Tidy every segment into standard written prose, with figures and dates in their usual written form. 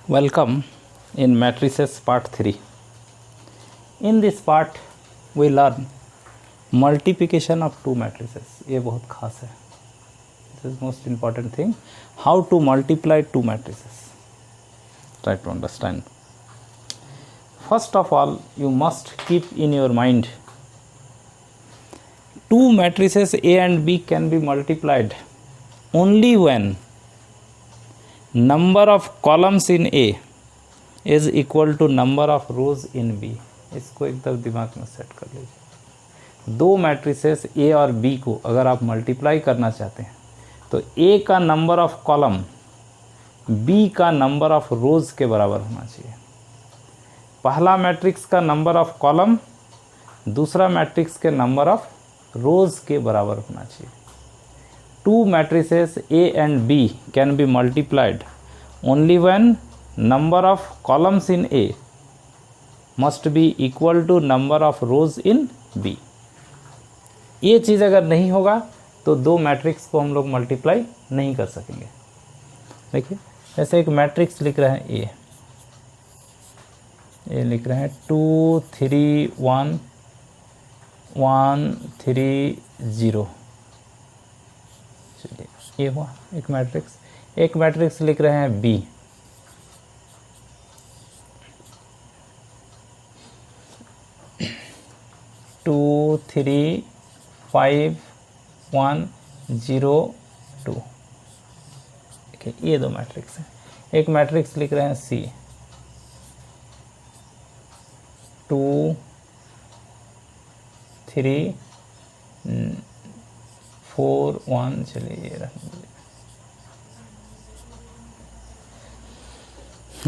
Welcome in matrices part 3. In this part we learn multiplication of two matrices. ये बहुत खास है. This is most important thing. How to multiply two matrices. Try to understand. First of all, you must keep in your mind two matrices A and B can be multiplied only when number of columns in A is equal to number of rows in B. इसको एकदम दिमाग में set कर लीजिए. दो matrices A और B को अगर आप मल्टीप्लाई करना चाहते हैं तो A का नंबर ऑफ कॉलम B का नंबर ऑफ रोज के बराबर होना चाहिए. पहला मैट्रिक्स का नंबर ऑफ कॉलम दूसरा मैट्रिक्स के नंबर ऑफ रोज के बराबर होना चाहिए. Two matrices A and B can be multiplied only when number of columns in A must be equal to number of rows in B. ये चीज़ अगर नहीं होगा तो दो मैट्रिक्स को हम लोग मल्टीप्लाई नहीं कर सकेंगे. देखिए जैसे एक मैट्रिक्स लिख रहे हैं A, ये लिख रहे हैं 2 3 1 1 3 0. ये हुआ एक मैट्रिक्स. एक मैट्रिक्स लिख रहे हैं B, टू 3 5 1 0 2. देखिए ये दो मैट्रिक्स हैं. एक मैट्रिक्स लिख रहे हैं C, 2 3 4 1. चलिए ये रख दीजिए.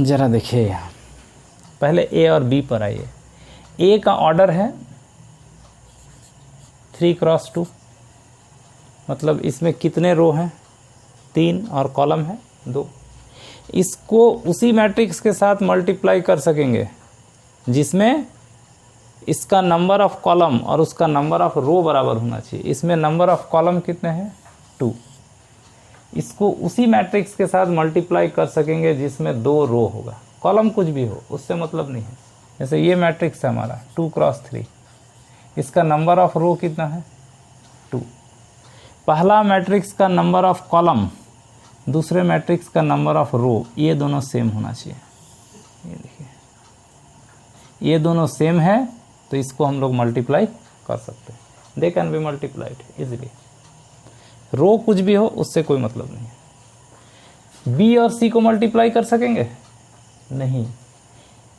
ज़रा देखिए यहाँ पहले A और B पर आइए. A का ऑर्डर है 3x2, मतलब इसमें कितने रो हैं 3 और कॉलम है 2. इसको उसी मैट्रिक्स के साथ मल्टीप्लाई कर सकेंगे जिसमें इसका नंबर ऑफ कॉलम और उसका नंबर ऑफ रो बराबर होना चाहिए. इसमें नंबर ऑफ कॉलम कितने हैं 2. इसको उसी मैट्रिक्स के साथ मल्टीप्लाई कर सकेंगे जिसमें 2 रो होगा. कॉलम कुछ भी हो उससे मतलब नहीं है. जैसे ये मैट्रिक्स है हमारा 2x3, इसका नंबर ऑफ रो कितना है 2. पहला मैट्रिक्स का नंबर ऑफ कॉलम दूसरे मैट्रिक्स का नंबर ऑफ रो ये दोनों सेम होना चाहिए. ये देखिए ये दोनों सेम है तो इसको हम लोग मल्टीप्लाई कर सकते हैं. They can be multiplied easily. Row कुछ भी हो उससे कोई मतलब नहीं है. बी और सी को मल्टीप्लाई कर सकेंगे नहीं.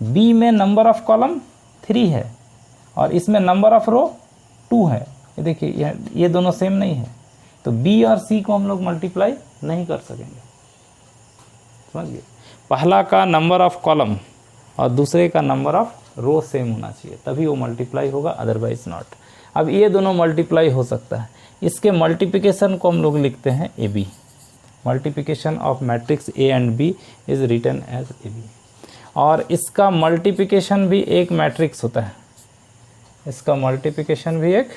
बी में नंबर ऑफ कॉलम 3 है और इसमें नंबर ऑफ रो 2 है. ये देखिए ये दोनों सेम नहीं है तो बी और सी को हम लोग मल्टीप्लाई नहीं कर सकेंगे. समझिए पहला का नंबर ऑफ कॉलम और दूसरे का नंबर ऑफ रो सेम होना चाहिए तभी वो मल्टीप्लाई होगा, अदरवाइज नॉट. अब ये दोनों मल्टीप्लाई हो सकता है. इसके मल्टीप्लिकेशन को हम लोग लिखते हैं A B. Multiplication of matrix A and B is written as A B. और इसका मल्टीप्लिकेशन भी एक मैट्रिक्स होता है. इसका मल्टीप्लिकेशन भी एक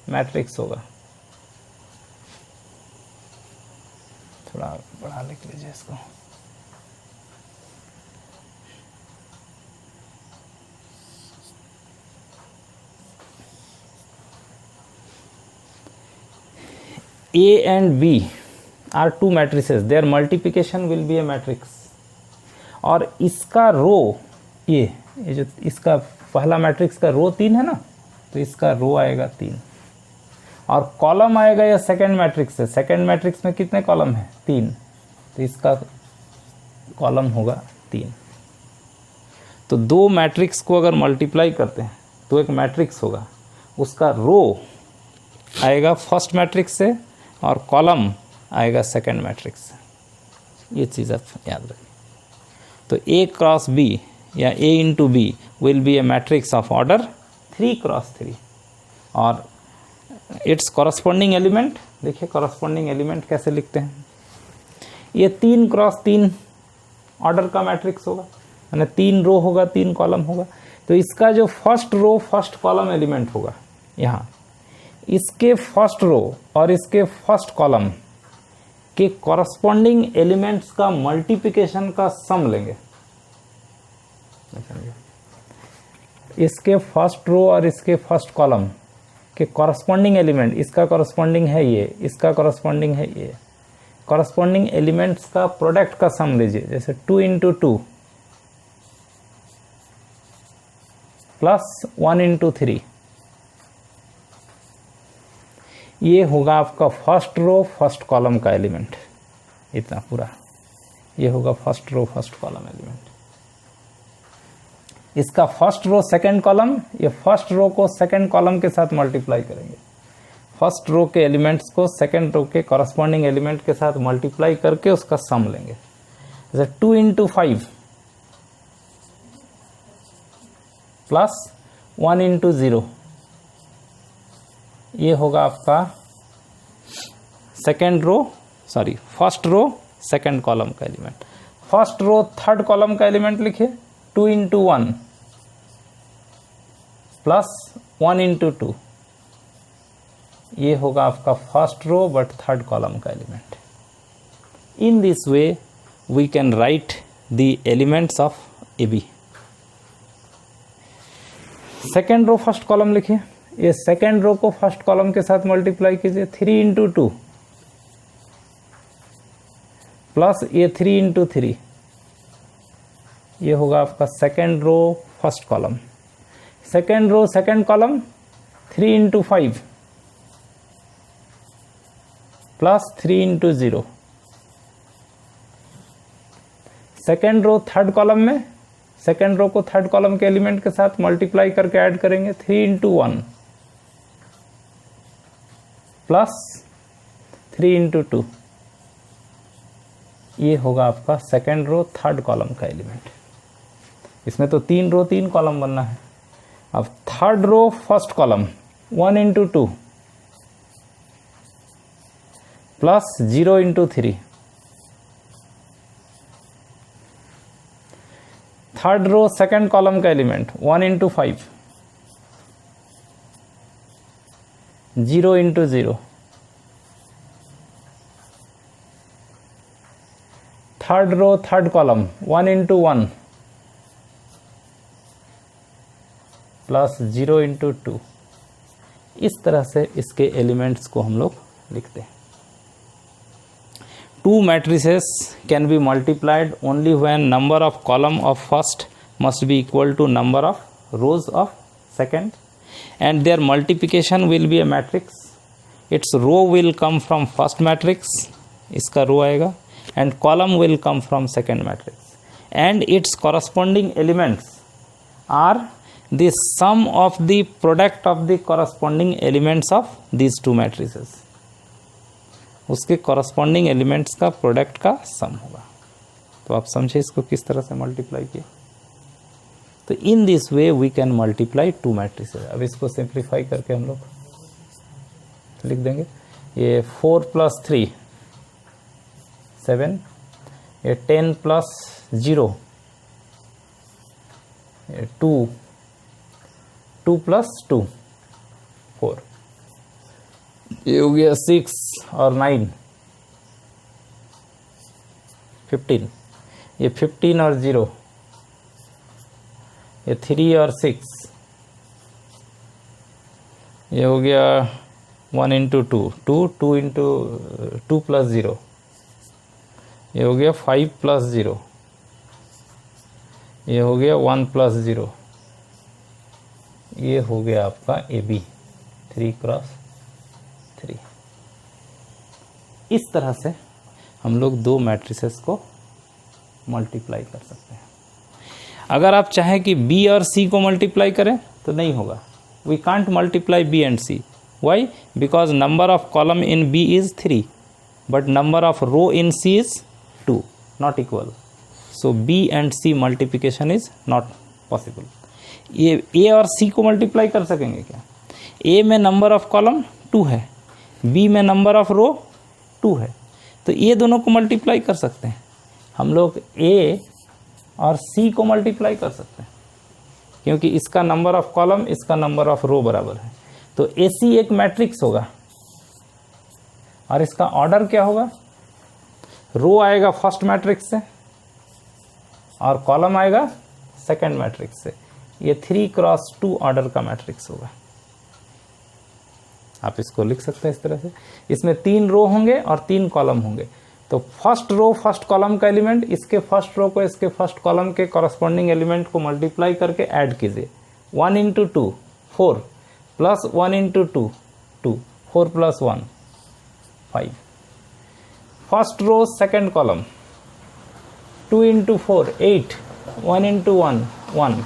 मैट्रिक्स होगा. थोड़ा बड़ा लिख लीजिए इसको. A and B are two matrices. Their multiplication will be a matrix. और इसका रो ये जो इसका पहला मैट्रिक्स का रो 3 है ना तो इसका रो आएगा 3 और कॉलम आएगा या सेकेंड मैट्रिक्स से. सेकेंड मैट्रिक्स में कितने कॉलम है 3 तो इसका कॉलम होगा 3. तो दो मैट्रिक्स को अगर मल्टीप्लाई करते हैं तो एक मैट्रिक्स होगा. उसका रो आएगा फर्स्ट मैट्रिक्स से और कॉलम आएगा सेकेंड मैट्रिक्स से. ये चीज़ आप याद रखें. तो A क्रॉस B या A into B will be a matrix of order 3x3 और इट्स कॉरस्पॉन्डिंग एलिमेंट. देखिए कॉरस्पॉन्डिंग एलिमेंट कैसे लिखते हैं. ये 3x3 ऑर्डर का मैट्रिक्स होगा, यानी 3 रो होगा 3 कॉलम होगा. तो इसका जो first row first column element होगा यहाँ, इसके फर्स्ट रो और इसके फर्स्ट कॉलम के कॉरस्पॉन्डिंग एलिमेंट्स का मल्टीप्लिकेशन का सम लेंगे। इसके फर्स्ट रो और इसके फर्स्ट कॉलम के कॉरस्पॉन्डिंग एलिमेंट, इसका कॉरस्पॉन्डिंग है ये, इसका कॉरस्पॉन्डिंग है ये, कॉरस्पॉन्डिंग एलिमेंट्स का प्रोडक्ट का सम लीजिए। जैसे 2 × 2 प्लस 1 × 3, ये होगा आपका फर्स्ट रो फर्स्ट कॉलम का एलिमेंट, इतना पूरा ये होगा first row first column element. इसका फर्स्ट रो सेकंड कॉलम, ये फर्स्ट रो को सेकंड कॉलम के साथ मल्टीप्लाई करेंगे। फर्स्ट रो के एलिमेंट्स को सेकंड रो के कॉरस्पॉन्डिंग एलिमेंट के साथ मल्टीप्लाई करके उसका सम लेंगे। जैसे 2 × 5 प्लस 1 × 0, ये होगा आपका फर्स्ट रो सेकंड कॉलम का element. First row third column का एलिमेंट लिखिए, 2 × 1 प्लस 1 × 2, ये होगा आपका first row but third column का element. In this way we can write the elements of A B. Second row first column लिखिए, ये second row को फर्स्ट कॉलम के साथ मल्टीप्लाई कीजिए। 3 × 2 प्लस ये 3 × 3, ये होगा आपका second row first column. Second row second column 3 × 5 plus 3 × 0। Second row third column में सेकेंड रो को थर्ड कॉलम के एलिमेंट के साथ मल्टीप्लाई करके ऐड करेंगे। 3 × 1 प्लस 3 × 2, ये होगा आपका सेकेंड रो थर्ड कॉलम का एलिमेंट। इसमें तो 3 रो 3 कॉलम बनना है। अब third row first column 1 × 2 plus 0 × 3। Third row second column का element 1 × 5 0 × 0। Third row third column 1 × 1 plus 0 × 2। इस तरह से इसके एलिमेंट्स को हम लोग लिखते हैं। Two matrices can be multiplied only when number of column of first must be equal to number of rows of second, and their multiplication will be a matrix. Its row will come from first matrix, इसका रो आएगा, and column will come from second matrix, and its corresponding elements are the sum of the product of the corresponding elements of these two matrices. उसके corresponding elements का product का सम होगा। तो आप समझे इसको किस तरह से मल्टीप्लाई किया। तो in this way we can multiply two matrices. अब इसको सिंप्लीफाई करके हम लोग लिख देंगे। ये 4 + 3 7, ये 10 + 0 ये 2 + 2 4, ये हो गया 6 और 9 15, ये 15 और 0, ये 3 और 6, ये हो गया 1 × 2 2 × 2 + 0, ये हो गया 5 + 0, ये हो गया 1 + 0, ये हो गया आपका AB 3 × 3। इस तरह से हम लोग दो मैट्रिसेस को मल्टीप्लाई कर सकते हैं। अगर आप चाहें कि B और C को मल्टीप्लाई करें तो नहीं होगा। We can't multiply B and C। Why? Because number of column in B is 3 but number of row in C is 2, not equal. So B and C multiplication is not possible. ये A और C को multiply कर सकेंगे क्या? A में number of column 2 है, B में number of रो 2 है, तो ये दोनों को मल्टीप्लाई कर सकते हैं। हम लोग A और C को मल्टीप्लाई कर सकते हैं क्योंकि इसका नंबर ऑफ कॉलम इसका नंबर ऑफ रो बराबर है। तो AC एक मैट्रिक्स होगा और इसका ऑर्डर क्या होगा? रो आएगा फर्स्ट मैट्रिक्स से और कॉलम आएगा सेकंड मैट्रिक्स से। ये 3x2 ऑर्डर का मैट्रिक्स होगा। आप इसको लिख सकते हैं इस तरह से। इसमें 3 रो होंगे और 3 कॉलम होंगे। तो फर्स्ट रो फर्स्ट कॉलम का एलिमेंट, इसके फर्स्ट रो को इसके फर्स्ट कॉलम के कॉरस्पॉन्डिंग एलिमेंट को मल्टीप्लाई करके ऐड कीजिए। 1 × 2 4 plus 1 × 2 2 4 + 1 5। First row second column 2 × 4 8 1 × 1 1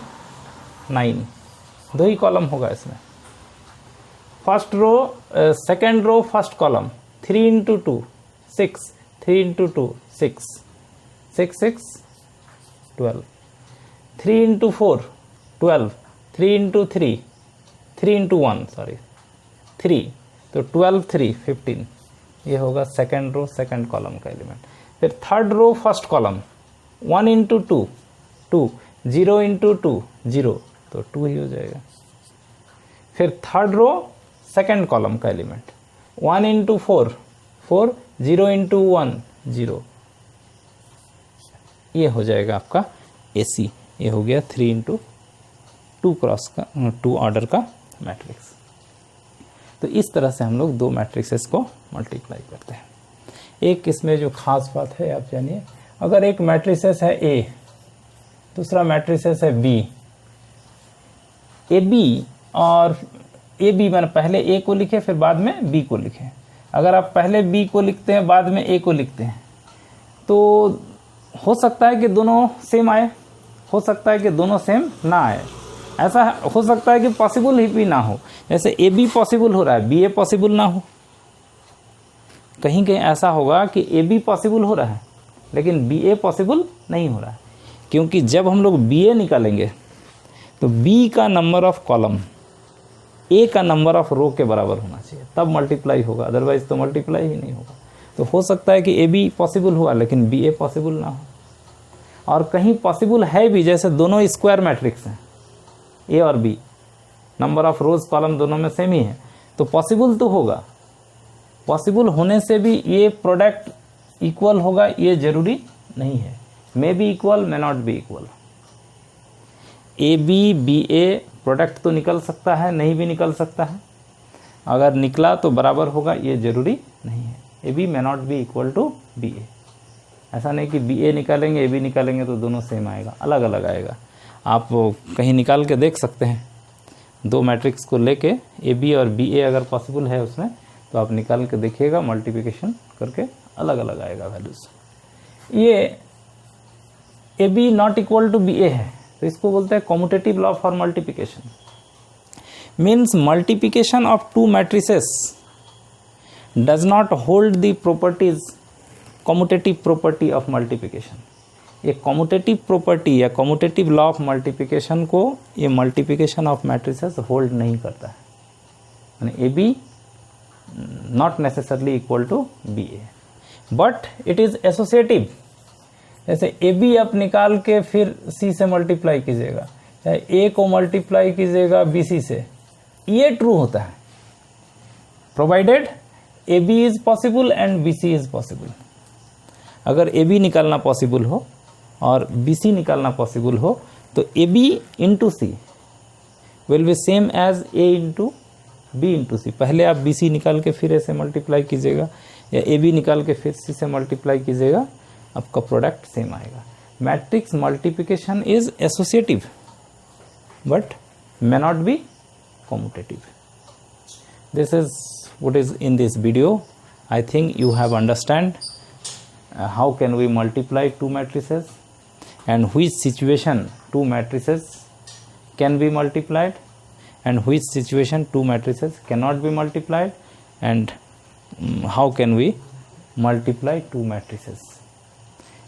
9। 2 ही कॉलम होगा इसमें। First row second row first column 3 × 2 6 3 × 2 6 6 6 12। 3 × 4 12 3 × 3 3 × 1 sorry 3, तो 12 3 15। ये होगा सेकंड रो सेकंड कॉलम का एलिमेंट। फिर थर्ड रो फर्स्ट कॉलम 1 × 2 2 0 × 2 0, तो 2 ही हो जाएगा। फिर थर्ड रो सेकंड कॉलम का एलिमेंट 1 × 4 4 0 × 1 0, ये हो जाएगा आपका AC। ये हो गया 3 × 2 क्रॉस का 2 ऑर्डर का मैट्रिक्स। तो इस तरह से हम लोग 2 मैट्रिक्सेस को मल्टीप्लाई करते हैं। एक इसमें जो खास बात है आप जानिए, अगर एक मैट्रिसेस है A, दूसरा मैट्रिसेस है B, AB और AB मैंने पहले A को लिखे फिर बाद में B को लिखे। अगर आप पहले B को लिखते हैं बाद में A को लिखते हैं तो हो सकता है कि दोनों सेम आए, हो सकता है कि दोनों सेम ना आए, ऐसा हो सकता है कि पॉसिबल ही भी ना हो। जैसे AB पॉसिबल हो रहा है BA पॉसिबल ना हो। कहीं कहीं ऐसा होगा कि AB पॉसिबल हो रहा है लेकिन BA पॉसिबल नहीं हो रहा है, क्योंकि जब हम लोग BA निकालेंगे तो B का नंबर ऑफ कॉलम A का नंबर ऑफ रो के बराबर होना चाहिए, तब मल्टीप्लाई होगा, अदरवाइज तो मल्टीप्लाई ही नहीं होगा। तो हो सकता है कि AB पॉसिबल हुआ लेकिन BA पॉसिबल ना हो। और कहीं पॉसिबल है भी, जैसे दोनों स्क्वायर मैट्रिक्स हैं A और B, number of rose column दोनों में सेम ही है, तो पॉसिबल तो होगा। पॉसिबल होने से भी ये प्रोडक्ट इक्वल होगा ये जरूरी नहीं है। May be equal, may not be equal. AB BA product तो निकल सकता है, नहीं भी निकल सकता है। अगर निकला तो बराबर होगा ये जरूरी नहीं है। AB may not be equal to BA। ऐसा नहीं कि BA निकालेंगे AB निकालेंगे तो दोनों सेम आएगा, अलग अलग आएगा। आप कहीं निकाल के देख सकते हैं, 2 मैट्रिक्स को लेके AB और BA अगर पॉसिबल है उसमें तो आप निकाल के देखिएगा, मल्टीप्लिकेशन करके अलग अलग आएगा वैल्यूज। ये AB not equal to BA है तो इसको बोलते हैं commutative law for multiplication. Means multiplication of 2 matrices does not hold the properties commutative property of multiplication. ये कॉम्यूटेटिव प्रॉपर्टी या कॉम्यूटेटिव लॉ ऑफ मल्टीप्लिकेशन को ये मल्टीप्लिकेशन ऑफ मैट्रिसेस होल्ड नहीं करता है। यानी AB not necessarily equal to BA, but it is associative. जैसे AB आप निकाल के फिर C से मल्टीप्लाई कीजिएगा, चाहे A को मल्टीप्लाई कीजिएगा BC से, ये ट्रू होता है provided AB is possible and BC is possible. अगर AB निकालना पॉसिबल हो और BC निकालना पॉसिबल हो तो AB into C will be same as A into B into C। पहले आप BC निकाल के फिर A से मल्टीप्लाई कीजिएगा या AB निकाल के फिर C से मल्टीप्लाई कीजिएगा, आपका प्रोडक्ट सेम आएगा। Matrix multiplication is associative but may not be commutative. This is what is in this video. I think you have understand how can we multiply 2 matrices and which situation 2 matrices can be multiplied and which situation 2 matrices cannot be multiplied, and how can we multiply 2 matrices.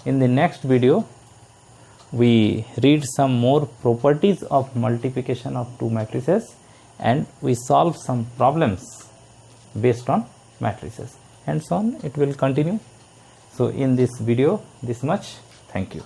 In the next video we read some more properties of multiplication of 2 matrices and we solve some problems based on matrices, and so on it will continue. So in this video this much. Thank you.